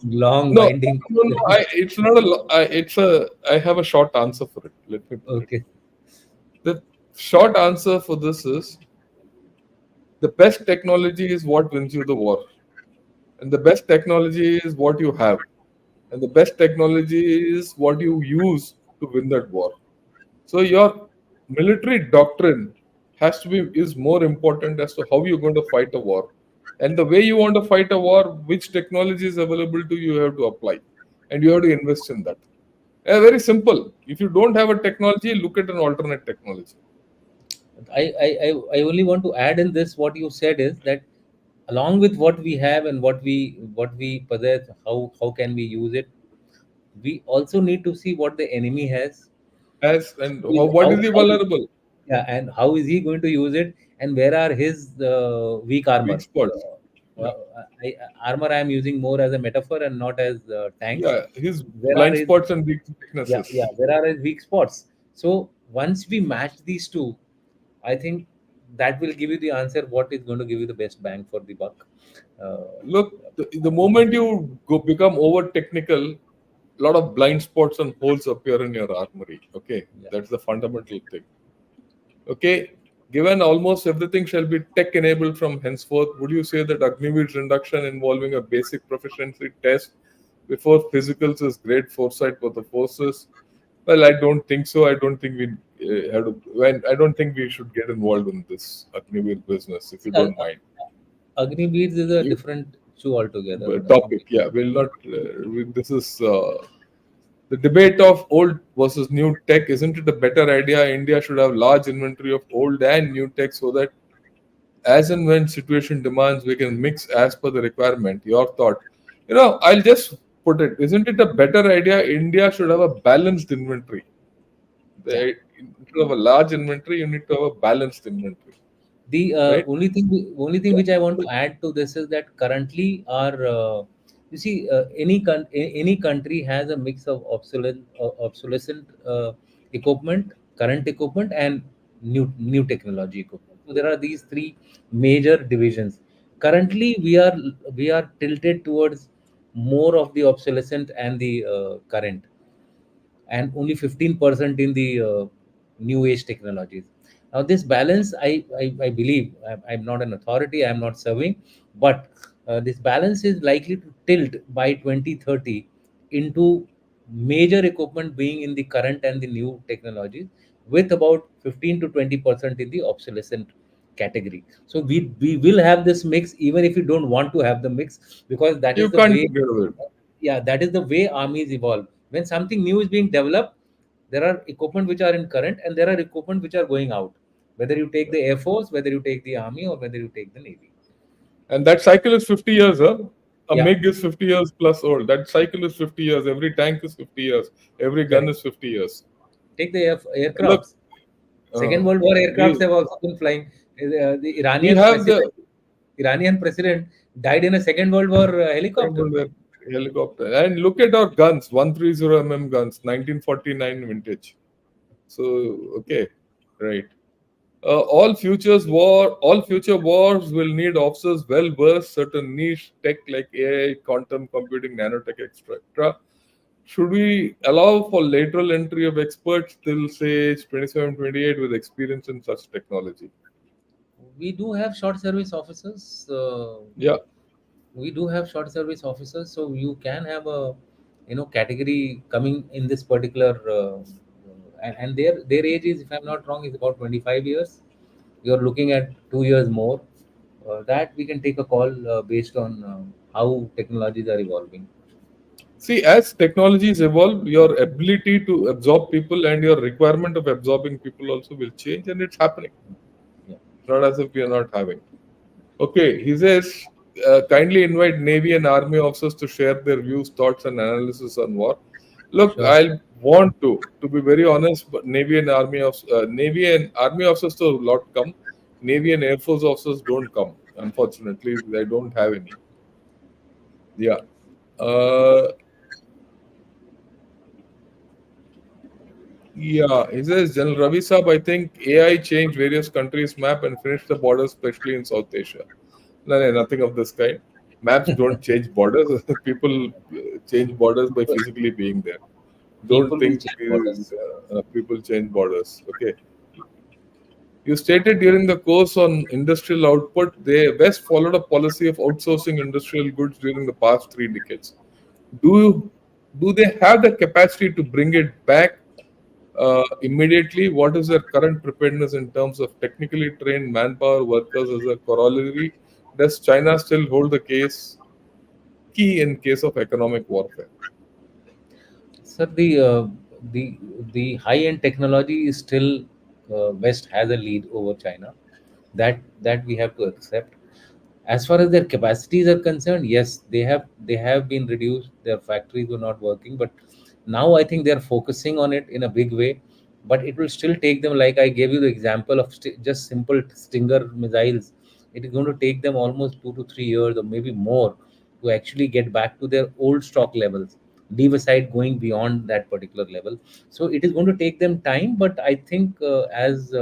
long no, winding no, no. question. It's not a. It's a. I have a short answer for it. Let me put it. Okay. The short answer for this is the best technology is what wins you the war, and the best technology is what you have, and the best technology is what you use to win that war. So your military doctrine has to be is more important as to how you're going to fight a war, and the way you want to fight a war, which technology is available to you, you have to apply, and you have to invest in that. Very simple. If you don't have a technology, look at an alternate technology. I only want to add in this what you said is that along with what we have and what we possess, how can we use it? We also need to see what the enemy has, As and what is he how vulnerable? yeah, and how is he going to use it, and where are his weak Weak armor? spots. Yeah, Armor I am using more as a metaphor and not as tanks. yeah. His Where are blind his spots and yeah, weaknesses. where are his weak spots? So once we match these two, I think that will give you the answer what is going to give you the best bang for the buck. uh, Look, the moment you go become over technical, a lot of blind spots and holes appear in your armory. Okay, yeah. that's the fundamental thing. Okay, given almost everything shall be tech enabled from henceforth, would you say that Agniveer's induction involving a basic proficiency test before physicals is great foresight for the forces? Well, I don't think so. I don't think we have to. When I don't think we should get involved in this Agniveer business, if See, you don't mind. Agniveers is a You, different issue altogether. topic, yeah, will not. This is the debate of old versus new tech. Isn't it a better idea? India should have large inventory of old and new tech so that as and when situation demands, we can mix as per the requirement. Your thought. I'll just put it. Isn't it a better idea? India should have a balanced inventory. Yeah. Instead of a large inventory, you need to have a balanced inventory, The right? only thing which I want to add to this is that currently our you see any country has a mix of obsolescent equipment, current equipment, and new technology equipment. So there are these three major divisions. Currently, we are tilted towards more of the obsolescent and the current, and only 15% in the new age technologies. Now, this balance, I believe, I'm not an authority, I'm not serving, but this balance is likely to tilt by 2030 into major equipment being in the current and the new technologies, with about 15 to 20% in the obsolescent category. So we will have this mix even if you don't want to have the mix, because that is You the can't way. get away. Yeah, that is the way armies evolve. When something new is being developed, there are equipment which are in current and there are equipment which are going out, whether you take the air force, whether you take the army, or whether you take the navy. And that cycle is 50 years, huh? A Yeah, MiG is 50 years plus old. That cycle is 50 years. Every tank is 50 years. Every gun correct. is 50 years. Take the Look, aircrafts. Second World War aircrafts we have also been flying. The we have the Iranian president died in a Second World War same helicopter. on the helicopter. And look at our guns, 130 guns, 1949 vintage. So, okay, right. All future wars will need officers well versed certain niche tech like AI, quantum computing, nanotech, etc. Should we allow for lateral entry of experts till say 27, 28 with experience in such technology? We do have short service officers. Yeah. We do have short service officers, so you can have a category coming in this particular and their age is, if I'm not wrong, is about 25 years. You're looking at 2 years more. That we can take a call based on how technologies are evolving. See, as technologies evolve, your ability to absorb people and your requirement of absorbing people also will change, and it's happening. Yeah, It's not as if we are not having. Okay, he says, kindly invite Navy and Army officers to share their views, thoughts, and analysis on war. Look, sure. I want to be very honest, but Navy and Army officers to a lot come. Navy and Air Force officers don't come. Unfortunately, they don't have any. Yeah. Uh, yeah, he says, General Ravi Saab, I think AI changed various countries' map and finished the borders, especially in South Asia. No, no, nothing of this kind. Maps don't change borders. People change borders by physically being there. Don't People will think change borders. people change borders. Okay. You stated during the course on industrial output, the West followed a policy of outsourcing industrial goods during the past 3 decades. Do do they have the capacity to bring it back immediately? What is their current preparedness in terms of technically trained manpower workers as a corollary? Does China still hold the key in case of economic warfare? Sir, the the high end technology is still, West has a lead over China. That we have to accept. As far as their capacities are concerned, yes, they have been reduced. Their factories were not working, but now I think they are focusing on it in a big way. but it will still take them, like I gave you the example of just simple Stinger missiles. It is going to take them almost 2 to 3 years or maybe more to actually get back to their old stock levels, leave aside going beyond that particular level. So it is going to take them time, but I think as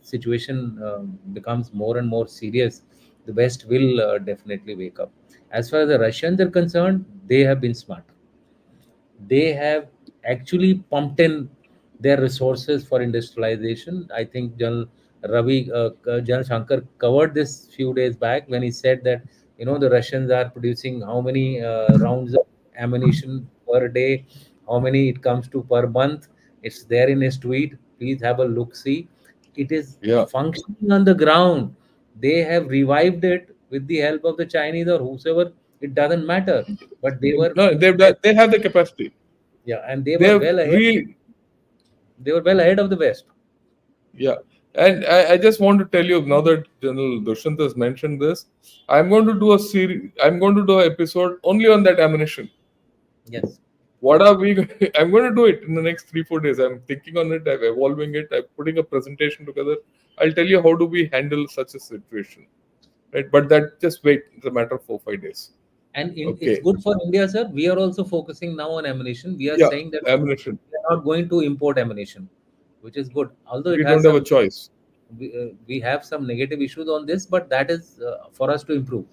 situation becomes more and more serious, the West will definitely wake up. As far as the Russians are concerned, they have been smart. They have actually pumped in their resources for industrialization. I think General Shankar covered this few days back when he said that the Russians are producing how many rounds of ammunition per day, how many it comes to per month. It's there in his tweet. Please have a look. See, it is Yeah. functioning on the ground. They have revived it with the help of the Chinese or whosoever. It doesn't matter, but they were No, they have the capacity. yeah, and they They were have well ahead. re They were well ahead of the West. Yeah. And I just want to tell you now that General Dushyant has mentioned this, I'm going to do a series. I'm going to do an episode only on that ammunition. Yes, What are we? I'm going to do it in the next 3 4 days. I'm thinking on it. I'm evolving it. I'm putting a presentation together. I'll tell you how do we handle such a situation, right? But that just wait. It's a matter of 4 5 days. it's Okay. good for India, sir. We are also focusing now on ammunition. We are Yeah. saying that Ammunition. we are not going to import ammunition, which is good. Although it We has don't have a some, choice. we have some negative issues on this, but that is for us to improve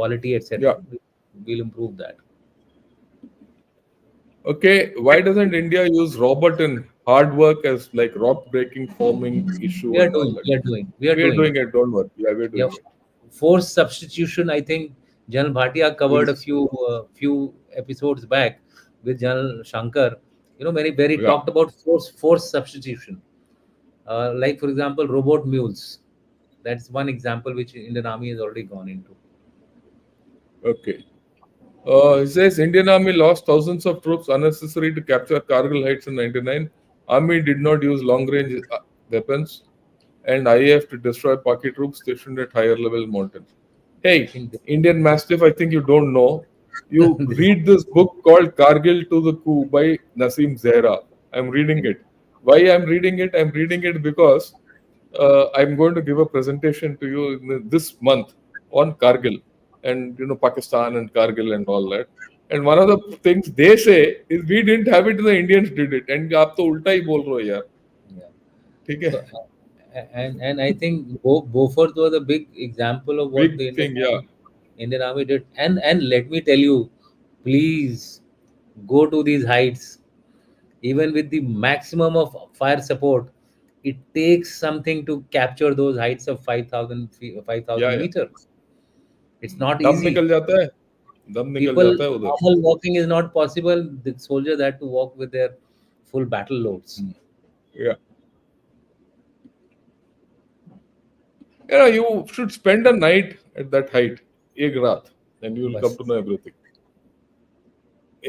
quality, Yeah. etc. We'll improve that. Okay, why doesn't India use robot in hard work as like rock breaking, forming issue and all that? We are We are doing doing it. it. Don't worry. Yeah, we're Yeah, doing it. forced substitution. I think Janal Bhatia covered a Is few episodes back with Janal Shankar. Where he yeah. talked about forced substitution. Like for example, robot mules. That's one example which Indian Army has already gone into. Okay. It says Indian Army lost thousands of troops unnecessary to capture Kargil Heights in '99. Army did not use long range weapons, and IAF to destroy Paki troops stationed at higher level mountains. I Hey, think Indian Mastiff, I think you don't know. You this, read this book called Kargil to the Coup by Naseem Zehra. I'm reading it. Why I'm reading it? I'm reading it because I'm going to give a presentation to you this month on Kargil and Pakistan and Kargil and all that. And one of the things they say is we didn't have it, the Indians did it. And आप तो उल्टा ही बोल रहे हो यार, yeah. ठीक So है? and I think Beaufort was a big example of what Big the thing, yeah, Indian Army did. And let me tell you, please go to these heights. Even with the maximum of fire support, it takes something to capture those heights of 5,000 feet, five yeah, thousand yeah. meters. It's not दम easy. निकल जाता है, दम निकल People, जाता है उधर. normal walking is not possible. The soldiers had to walk with their full battle loads. Yeah. You should spend a night at that height, एक रात, and you will come Bas. to know everything.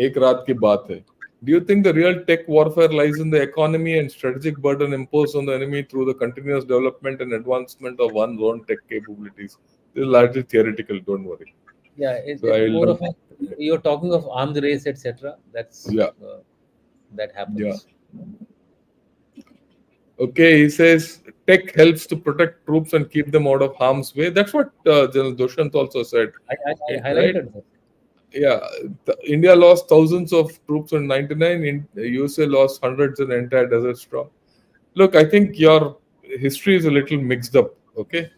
एक रात की बात है. Do you think the real tech warfare lies in the economy and strategic burden imposed on the enemy through the continuous development and advancement of one's own tech capabilities? This is largely theoretical, don't worry. Yeah, So I it's will more not. of a, you're talking of arms race, etc. Yeah, That yeah. happens. Okay, he says tech helps to protect troops and keep them out of harm's way. That's what General Dushyant also said, I right? highlighted that. Yeah, India lost thousands of troops in '99. USA lost hundreds in the entire Desert Storm. Look, I think your history is a little mixed up. Okay,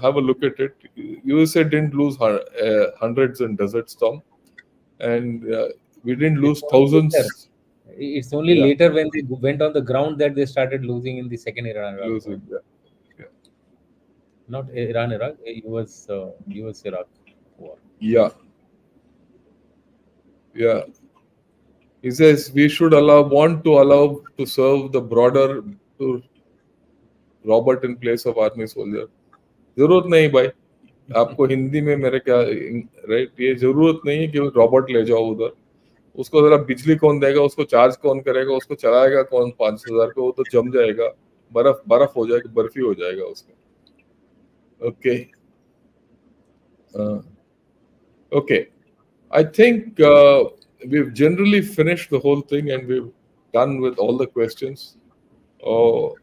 have a look at it. USA didn't lose hundreds in Desert Storm, and we didn't It's lose only later. thousands. It's only Yeah, later when they went on the ground that they started losing in the second Iran-Iraq war. losing. Yeah, yeah, Not Iran-Iraq, US-Iraq war. yeah, yeah. He says we should want to allow to serve the broader to Robert in place of army soldier. जरूरत नहीं भाई, आपको हिंदी में मेरे क्या, right, ये जरूरत नहीं है कि रॉबोट ले जाओ उधर. उसको जरा बिजली कौन देगा, उसको चार्ज कौन करेगा, उसको चलाएगा कौन 5,000 को, वो तो जम जाएगा, बर्फ बर्फ हो जाएगा, बर्फी हो जाएगा उसमें. Okay, okay. I think we've generally finished the whole thing, and we've done with all the questions. Oh,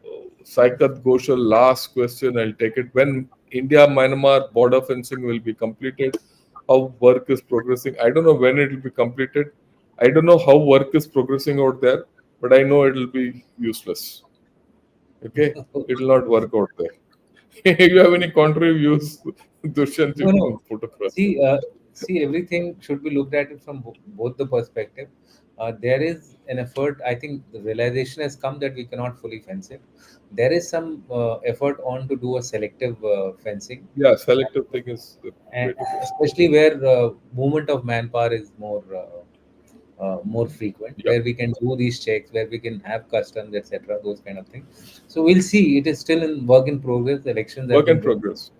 Saikat Ghoshal, last question. I'll take it. When India-Myanmar border fencing will be completed? How work is progressing? I don't know when it will be completed. I don't know how work is progressing out there, but I know it will be useless. Okay, it will not work out there. You have any contrary views, Dushyant? You No, can no. put across. See, everything should be looked at it from both the perspective. There is an effort. I think the realization has come that we cannot fully fence it. There is some effort on to do a selective fencing, Yeah, selective thing is the and way to go. especially where movement of manpower is more frequent, Yeah, where we can do these checks, where we can have customs, etc. Those kind of things. So we'll see. It is still in work in progress. Elections have work in been going. progress.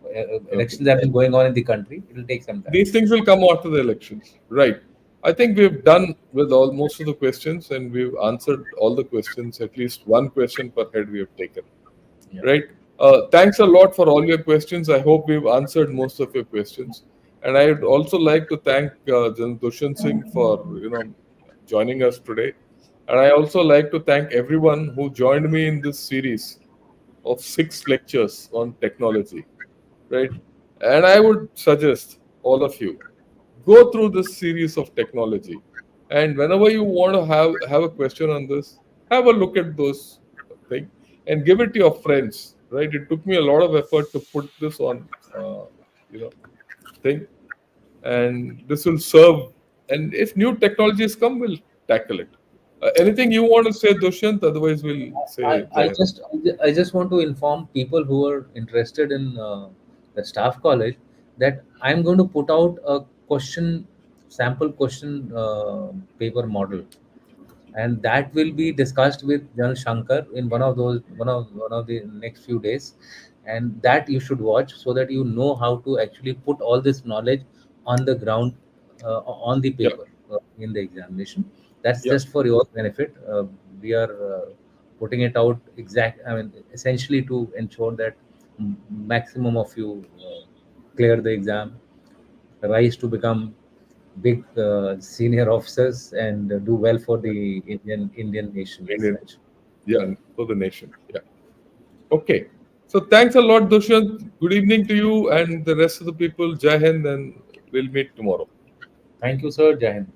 Okay. Elections have been going on in the country. It will take some time. These things will come after the elections, right? I think we've done with all most of the questions, and we've answered all the questions. At least one question per head we have taken, Yeah. right? Thanks a lot for all your questions. I hope we've answered most of your questions, and I would also like to thank Jan Dushyant Singh for joining us today, and I also like to thank everyone who joined me in this series of 6 lectures on technology, right? And I would suggest all of you go through this series of technology, and whenever you want to have a question on this, have a look at those things and give it to your friends, right? It took me a lot of effort to put this on you know thing, and this will serve. And if new technologies come, we'll tackle it. Anything you want to say, Dushyant? Otherwise we'll I, say I Jai Hind. just I just want to inform people who are interested in the staff college that I'm going to put out a question sample question paper model, and that will be discussed with General Shankar in one of the next few days, and that you should watch so that you know how to actually put all this knowledge on the ground, on the Yeah, paper, in the examination. That's yeah, just for your benefit. We are putting it out I mean, essentially to ensure that maximum of you clear the exam, rise to become big senior officers, and do well for the Indian nation as Indian, such. yeah, for the nation. Yeah. Okay. So thanks a lot, Dushyant. Good evening to you and the rest of the people. Jai Hind, and we'll meet tomorrow. Thank you, sir. Jai Hind.